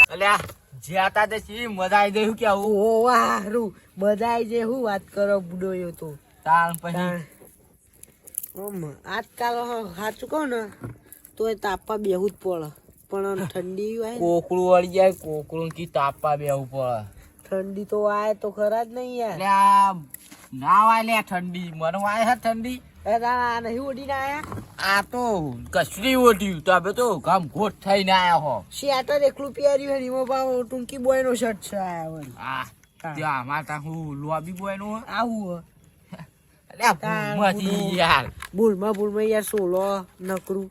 અલ્યા જ્યાં તા તે મજા આવી ગઈ કે આવું ઓ વારું મજા આવી જાય હું વાત કરો બુડો યો તો તાણ પછી આજકાલ સાચું કહું ને તો એ તાપવા બેહું જ પડે પણ ઠંડી આવે કોકડું વળી જાય કોકડું કી તાપવા બેવું પડે ઠંડી તો આવે તો ખરા જ નહીં યાર અલ્યા ના વાય લે ઠંડી મને વાય હે ઠંડી નહીં ઓડીને આયા આ તો કસરી ઓઢ્યું તો હવે તો ગામ ગોઠ થઈને આયા હો શેટર એકલું પહેર્યું હે એમાં ભાવ ટૂંકી બોય નો શર્ટ છે આયા વળી આ ત્યાં માતા હું લોબી બોય નું આવું માંથી યાર ભૂલમાં યાર સોલો નકરું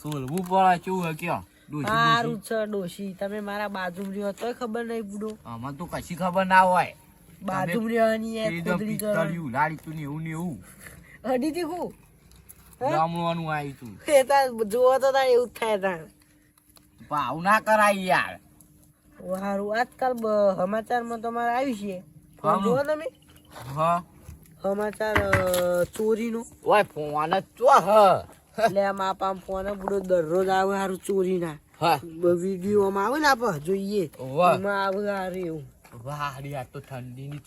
સોલવું પડે કેવું હે કયો સારું છે ડોશી તમે મારા બાજુ રહ્યો તોય ખબર નહીં બુડો આમાં તો કશી ખબર ના હોય બાજુ રહ્યોની યાર ખુદરી કરો લાડી તું ને એવું ને એવું હડી થી હું ગામવાનું આવ્યું તું એ તાર જોવો તો તાર એવું જ થાય તાર ભાવ ના કરાય યાર સારું આજકાલ સમાચારમાં તમારે આવ્યું છે જોવો તમે હા સમાચાર ચોરીનું ઓય ફોન જ ચો હ એટલે આમ આપ ફોન બુડો દરરોજ આવે સારું ચોરીના વિડીયોમાં આવે ને આપણે જોઈએ એમાં આવે સારું એવું વાહ યાર તો ઠંડીની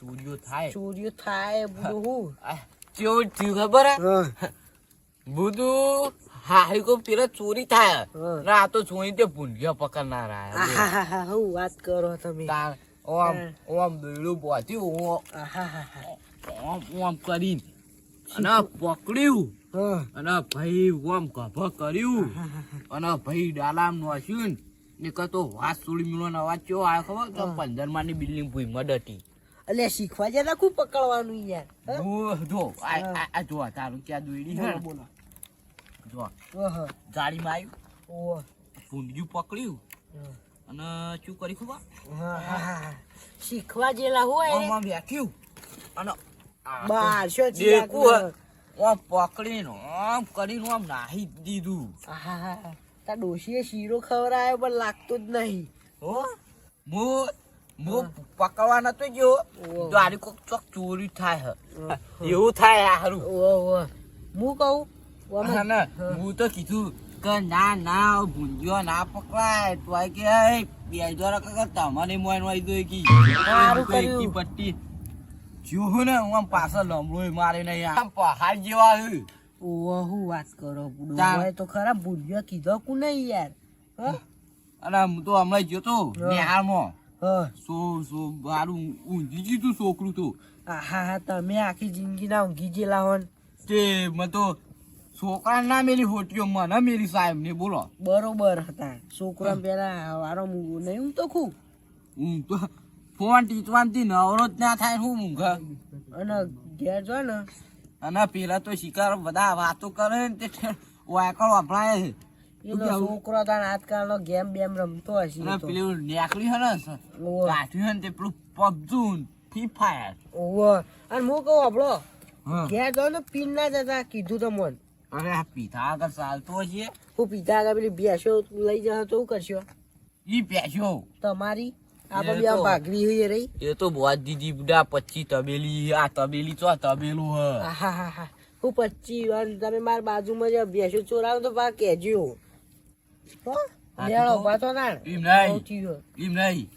ચોરીઓ થાય બુડો હું કેવું થયું ખબર હે બધું હારી કો પેલા ચોરી થાય ના આ તો ચોરી તે ભૂંડિયા પકડનાર આયા હું વાત કરો તમે ઓમ દોયડું પહોંચ્યું ઓમ કરીને અને પકડ્યું અને ભાઈ ઓમ ગભ કર્યું અને ભાઈ ડાલામ નોસ્યું ને તો વાત છોડી મિલવાનો અવાજ કેવો આવ્યો ખબર તો 15 માળની બિલ્ડિંગ ભૂઈ હતી એટલે શીખવા જતા ખૂબ પકડવાનું યાર જો આ જો તારું ક્યાં દોયડી હે બોલો જો ગાડીમાં આવ્યું ભૂંડિયું પકડ્યું અને શું કરી ખબર શીખવા જેલા હોય આમાં બેઠ્યું અને બાર શો ઓમ પકડીને આમ કરીને આમ નાહી દીધું તા ડોશીએ શીરો ખવડાયો પણ લાગતો જ નહીં હો મો પકડવા નતો ગયો ગાડી કોક ચોક ચોરી થાય એવું થાય હારું હું કહું હું તો કીધું કે ના ભૂંજ્યો ના પકડાય તો કે બે હજાર તમારે મોન વાઈ દો કી પટ્ટી જો ને આમ પાછળ લમડો મારે નહીં આમ પહાડ જેવા હું વાત કરો તો ખરા ભૂલ્યો કીધો કુ નહીં યાર અને હું તો હમણાં ગયો તો નિહાળમાં બારું ઊંઘી જીતું છોકરું તો હા તમે આખી જિંદગી ના ઊંઘી જેલા હો તે મેં તો છોકરા ના મેલી હોટીઓ મને મેલી સાહેબ ને બોલો બરોબર હતા છોકરા પેલા વારો નહીં હું તો ખુબ હું તો ફોન ટીચવાથી નવરો જ ના થાય હું ઊંઘ અને ઘેર જો ને અને પેલા તો શિકાર બધા વાતો કરે ને તે વાયકળ વાપરાય છોકરો તાણ આજકાલ નો ગેમ બેમ રમતો હશે પેલું નેકળી હે ને કાઠ્યું હે ને તે પેલું પબજુન ફ્રી ફાયર અને હું કહું આપણો ઘેર જો ને પીન ના જતા કીધું તો મન અરે આ પીધા આગળ ચાલતો છે હું પીધા આગળ પેલી ભેંસો લઈ જશો તો શું કરશો ઈ ભેંસો તમારી આપડે આ ભાગરી હોય રહી એ તો બોજ દીદી બુડા 25 તબેલી આ તબેલી ચો તબેલું હ હું 25 તમે માર બાજુમાં જે ભેંસો ચોરાવ તો પા કેજો લેણો પાતો ના એમ નહીં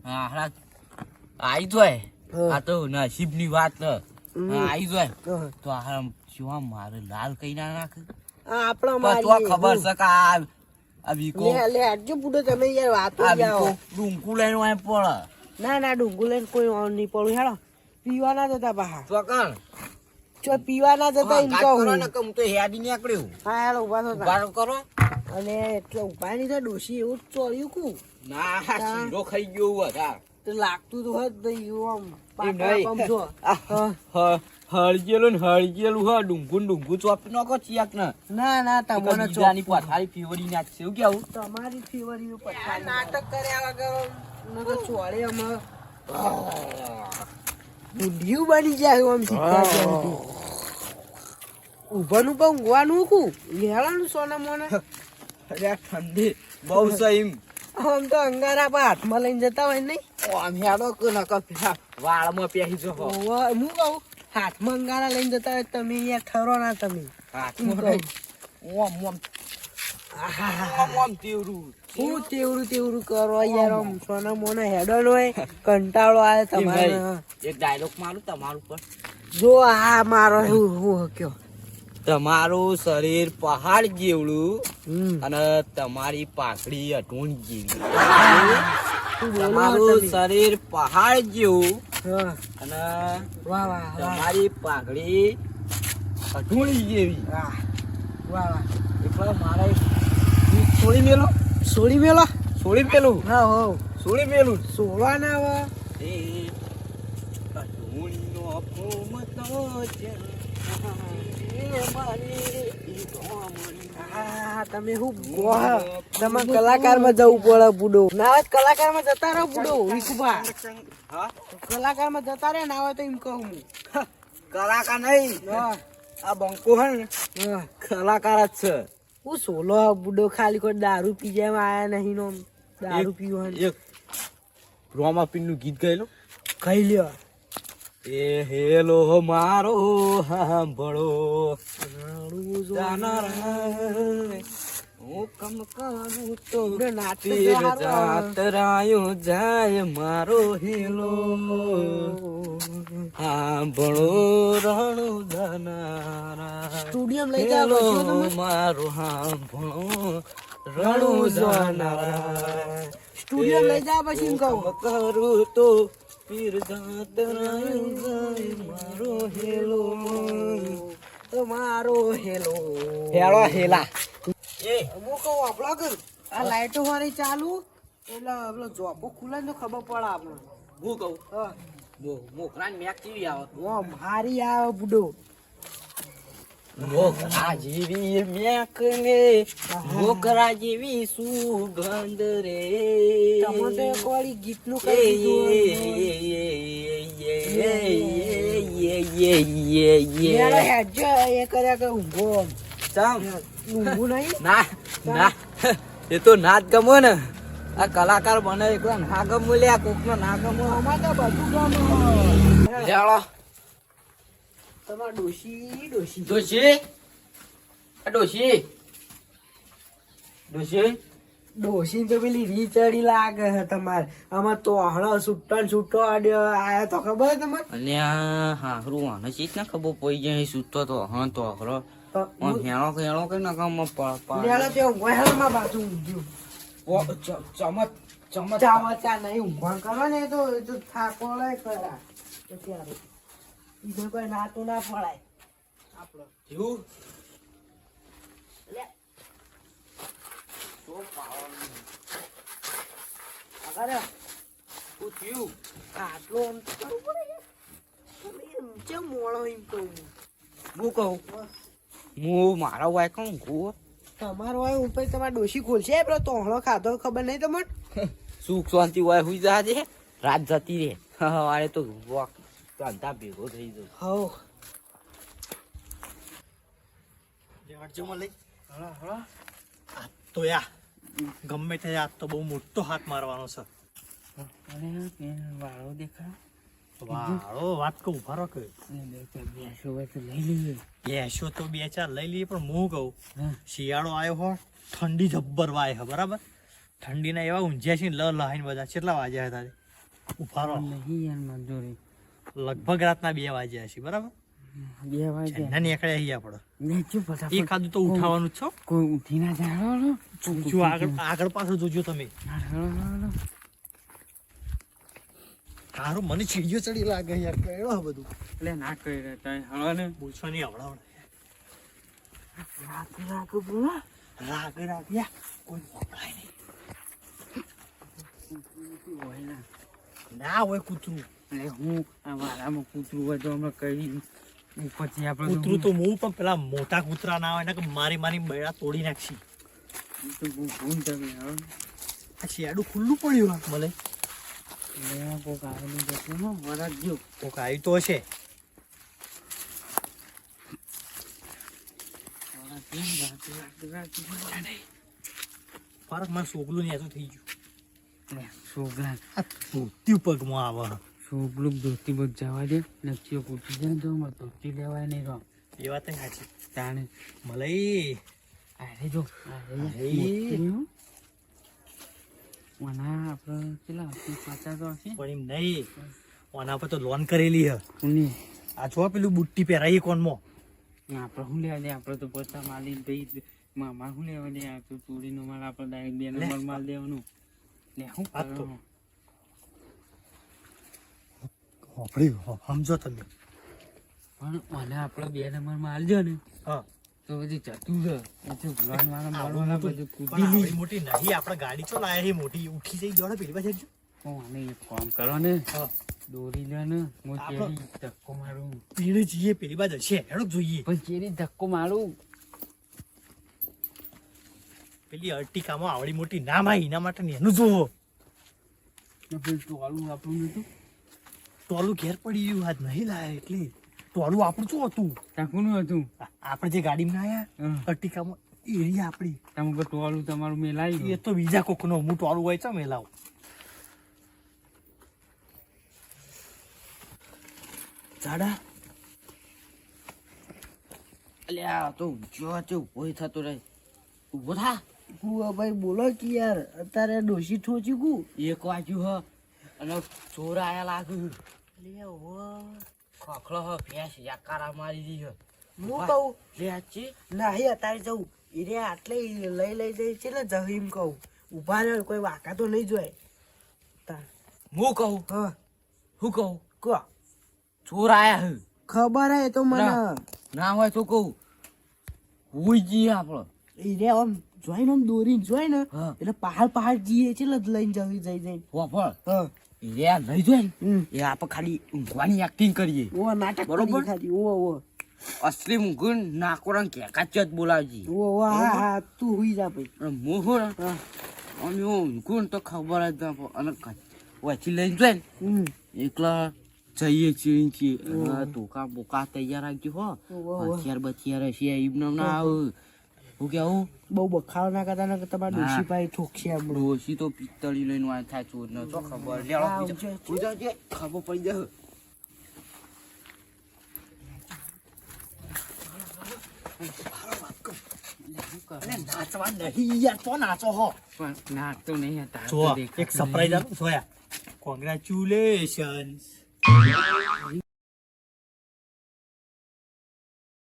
હા આઈ જોય આ તો નસીબની વાત આઈ જોય તો આ શું મારે લાલ કઈ ના નાખે આપણા મારી ખબર છે કે આ વીકો લે આજો બુડો તમે યાર વાતો જાઓ ડુંકુ લઈને આય પડે ના ડુંગુ લઈને કોઈ ઓન નહીં પડું હેડો પીવા ના જતા બહાર ચોકણ ચો પીવા ના જતા ઇન કહું ને કે હું તો હેડી નીકળ્યું હા હેડો ઉભા બાર કરો અને એટલે ઉભા ની તો ડોશી એવું ચોર્યું કુ ના શીરો ખાઈ ગયો હતા તો લાગતું તો હદ દઈ આમ પાકમ જો હળગેલું હા ડુંગુ ચોપી નાખો ચિયાક ના તમને ચોની પથારી ફેવરી નાખશે એવું કેવું તમારી ફેવરી પથારી નાટક કર્યા વગર નકર ચોળે અમે બુઢિયું બની જાય આમ શીખતા ઉભાનું પણ ઊંઘવાનું કુ લેવાનું સોના મોના અરે ઠંડી બહુ સહીમ આમ તો અંગારા પર હાથમાં લઈને જતા હોય નહીં આમ હેડો કે નકર વાળમાં પહેરી જો હું કહું હાથમાં અંગારા લઈને જતા હોય તમે યાર ઠરો ના તમે હાથમાં ઓમ તેવરું હું તેવડું કરો યાર આમ સોના મોના હેડો હોય કંટાળો આવે તમારે એક ડાયલોગ મારું તમારું પર જો આ મારો હું કયો તમારું શરીર પહાડ જેવડું અને તમારી પાઘડી અઢૂણ જેવી તમારું શરીર પહાડ જેવું અને તમારી પાઘડી અઢૂણી જેવી એટલે મારે છોડી મેલો છોડી પેલું હા હો છોડી પેલું સોળા ના આવે એ અઢૂણીનો ફૂમતો છે તમે શું તમે કલાકાર માં જવું પડે બુડો ના હોય કલાકાર માં જતા રહો બુડો વિકુભા કલાકાર માં જતા રહે ના હોય તો એમ કહું કલાકાર નહીં આ બંકો હે ને કલાકાર જ છે હું સોલો બુડો ખાલી કોઈ દારૂ પી જાય આયા નહીં નો દારૂ પીવો એક રોમાપીન નું ગીત ગાયેલું ખાઈ લ્યો એ હેલો મારો સાંભળો હું કમકાનું તો પીર જાતરાયો જાય મારો હેલો સાંભળો રણુ ધનારા સ્ટુડિયમ લઈ જાવ મારો સાંભળો રણુ ધનારા સ્ટુડિયમ લઈ જાવ પછી એમ કહું કરું તો પીર જાતરાયો જાય મારો હેલો મારો હેલો હેલા એ હું કહું આપડે કર આ લાઈટો વાળી ચાલુ એટલે પેલો જોપો ખુલે ને તો ખબર પડે આપણે હું કહું મોકરા ને મેક કેવી આવે ઓમ હારી આવે બુડો મોકરા જેવી મેક ને મોકરા જેવી સુગંધ રે તમે તો એક વાળી ગીત નું કહી ના એ તો નાચ ગમો ને આ કલાકાર બને એકલા ના ગમો લે આ કોક નો ના ગમો અમાર તો બધું ગમે ચાલો તમાર ડોશી ડોશી ડોશી ડોશી ડોશી ડોશી તો પેલી રીચડી લાગે છે તમારે આમાં તો હળો છૂટો આયા તો ખબર તમારે અને હારું આને ચીજ ના ખબર પડી જાય સૂતો તો હા તો હરો હેણો કે ના કામ લેલા તે વહેલમાં બાજુ ઊંઘ્યું ચમચા નહીં ઊંઘવા કરો ને તો થાકો લે ખરા ત્યારે બીજું કોઈ નાતું ના પડાય આપણો એવું આટલો આમ તો કરવું પડે કેમ મોડો એમ કહું હું કહું હું મારા વાય કહું ઘું તમારો હોય ઉપર તમારે ડોશી ખોલશે પેલો તોહળો ખાધો ખબર નહીં તમને સુખ શાંતિ હોય હુઈ જાજે રાત જતી રે અરે તો વોક ધંધા ભેગો થઈ જાય તો યા ગમે તે આજ તો બહુ મોટો હાથ મારવાનો છે વાળો દેખા વાળો વાત કહું ઉભા રહો કે બેસો તો બે ચાર લઈ લઈએ પણ હું કહું શિયાળો આવ્યો હોય ઠંડી જબ્બર વાય છે બરાબર ઠંડીના એવા ઊંઝ્યા છે ને લહાઈને બધા કેટલા વાગ્યા હતા ઉભા રહો લગભગ રાતના 2 વાગ્યા છે બરાબર 2 વાગ્યા ના નીકળ્યા આપણે એ ખાધું તો ઉઠાવવાનું જ છો કોઈ ઉઠી ના જાય જો આગળ પાછળ જોજો તમે તારું મને ચીડીઓ ચડી લાગે યાર કયો બધું એટલે ના કરી રહ્યા હળો ને પૂછવાની હવડાવડ રાખ બોલા રાગ યા કોઈ મોકલાય નહીં ના હોય કૂતરું એટલે હું આ વાળામાં કૂતરું હોય તો અમે કહી પછી આપણે કૂતરું તો હું પણ પેલા મોટા કૂતરા ના હોય ને કે મારી બૈડા તોડી નાખશી આ શિયાળું ખુલ્લું પડ્યું મળે કોક આવેલું જતું વરસ જો કોક આવી તો હશે ફરક મારે સોગલું ને એતું થઈ ગયું છોકરા આ ધોતી પગમાં આવે છોકરું ધોતી બધ જવા દે નક્ષીઓ પૂછી જાય તો ધોતી લેવાય નહીં રહો એ વાત સાચી તાણે મલઈ અરે જો ઓના આપણે કેટલા 50 તો હશે પણ એમ નહીં ઓના પર તો લોન કરેલી હે કોની આ જો પેલું બુટ્ટી પહેરાઈ કોનમાં આપણે શું લેવા દે આપણે તો પૈસા માલી ભાઈ મામા શું લેવા દે આ તો ચોરીનો માલ આપણે ડાયરેક્ટ 2 નંબર માલ દેવાનું લે હું આ તો. કરવાનું? સમજો તમે પણ ઓને આપણે 2 નંબર માલ જો ને હા તો બધી જતું છે એ તો ભગવાન વાળા આવું મારવાના તો- બધું પણ કૂદી આવડી મોટી નહીં આપણે ગાડી તો લાયા છે મોટી ઉઠી જઈ જોડે પેલી પાસે જજો. આને એક કામ કરો ને હા દોરી લે ને હું આપણો- ચેરી ધક્કો મારું પેલી જઈએ પેલી બાજુ છે હેડો જોઈએ પણ ચેરી ધક્કો મારું પેલી અર્ટિકામાં આવડી મોટી ના માં એના માટે ને એનું જોવો પેલું ટોલું આપણું નતું ટોલું ઘેર પડી ગયું આજ નહીં લાયા એટલે ટોલું આપણું શું હતું તાકુનું હતું આપણે જે ગાડીમાં આયા હમ. અર્ટિકામાં એરી આપણી તમે કોઈ ટોલું તમારું મેલાઈ એ તો બીજા કોકનો હું ટોલું હોય છે મેલાવ જાડા અલ્યા તો જો જો કોઈ થતો રહે ઉભો થા હું ભાઈ બોલો કે યાર અત્યારે ડોશી ઠોચી ગુ 1 વાગ્યું હ અને ચોર આયા લાગ્યું લે ઓ ખખલો હ ભેંસ યાકારા મારી દી હ હું કહું લે આચી નહીં અત્યારે જવું એને આટલે લઈ જઈ છે ને જહીમ કહું ઉભા રહે કોઈ વાકા તો નહીં જોય હું કહું હા હું કહું કહો ચોર આયા હ ખબર હે તો મને ના. ના હોય તો કહું હુઈ જઈએ આપણે એને આમ જોઈ ને આમ દોરીને જોઈ ને હા. એટલે પહાડ જઈએ છે ને લઈને જઈ વાપર હા એ લઈ જાય ને હમ. એ આપણે ખાલી ઊંઘવાની એક્ટિંગ કરીએ ઓ નાટક બરોબર. બરોબર ખાલી ઓ અસલી ઊંઘું નાકોરા કેકાચ જ બોલાવજી હા હા તું હુઈ જા ભાઈ અને હું હું ને હા અમે ઊંઘું ને તો ખબર જ ના પડે અને વચ્ચે લઈને જાય ને હમ એકલા જઈએ છીએ અને ધોકા બોકા તૈયાર રાખજો હો ઓહો. હથિયાર બથિયાર હશે એમને ના આવે હું કેવું બહુ બખાવ ના કરતા ને તમારા ના. ડોશી ભાઈ ઠોકશે હમણાં ડોસી તો પિત્તળી લઈને વાત થાય ચોર ને તો ખબર લેવો હા, ખબર પડી જાય નાચવા નહીં યાર તો નાચો હો પણ નાચતો નહીં હતા જો એક સરપ્રાઈઝ આપું જોયા કોંગ્રેચ્યુલેશન